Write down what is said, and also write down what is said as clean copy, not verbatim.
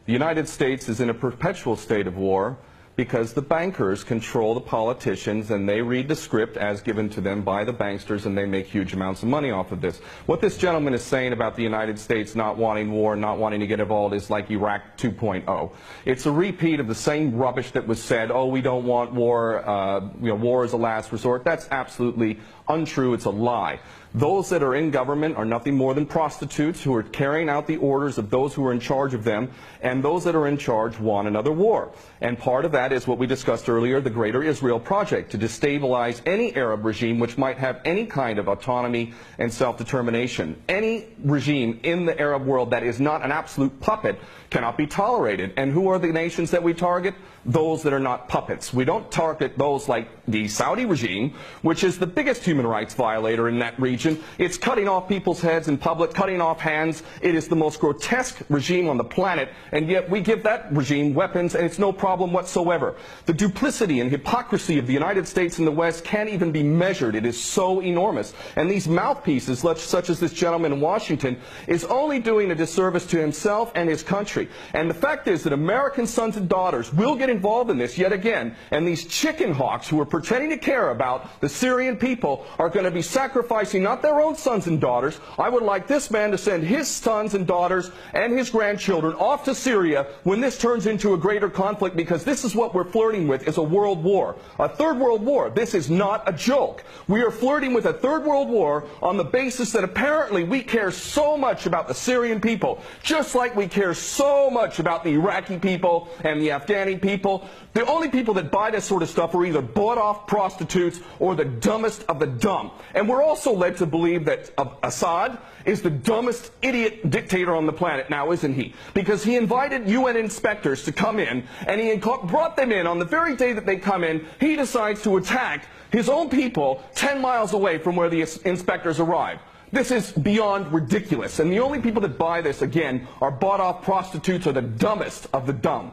The United States is in a perpetual state of war because the bankers control the politicians and they read the script as given to them by the banksters, and they make huge amounts of money off of this. What this gentleman is saying about the United States not wanting war, not wanting to get involved is like Iraq 2.0. It's a repeat of the same rubbish that was said, oh, we don't want war, war is a last resort. That's absolutely untrue. It's a lie. Those that are in government are nothing more than prostitutes who are carrying out the orders of those who are in charge of them, and those that are in charge want another war. And part of that is what we discussed earlier, the Greater Israel Project, to destabilize any Arab regime which might have any kind of autonomy and self-determination. Any regime in the Arab world that is not an absolute puppet cannot be tolerated. And who are the nations that we target? Those that are not puppets. We don't target those like the Saudi regime, which is the biggest human rights violator in that region. It's cutting off people's heads in public, cutting off hands. It is the most grotesque regime on the planet, and yet we give that regime weapons, and it's no problem whatsoever. The duplicity and hypocrisy of the United States and the West can't even be measured. It is so enormous. And these mouthpieces, such as this gentleman in Washington, is only doing a disservice to himself and his country. And the fact is that American sons and daughters will get involved in this yet again, and these chicken hawks who are pretending to care about the Syrian people are going to be sacrificing not their own sons and daughters. I would like this man to send his sons and daughters and his grandchildren off to Syria when this turns into a greater conflict, because this is what we're flirting with, is a world war. A third world war. This is not a joke. We are flirting with a third world war on the basis that apparently we care so much about the Syrian people, just like we care so much about the Iraqi people and the Afghani people. The only people that buy this sort of stuff are either bought-off prostitutes or the dumbest of the dumb. And we're also led to believe that Assad is the dumbest idiot dictator on the planet now, isn't he? Because he invited UN inspectors to come in, and he brought them in. On the very day that they come in, he decides to attack his own people 10 miles away from where the inspectors arrive. This is beyond ridiculous, and the only people that buy this, again, are bought-off prostitutes or the dumbest of the dumb.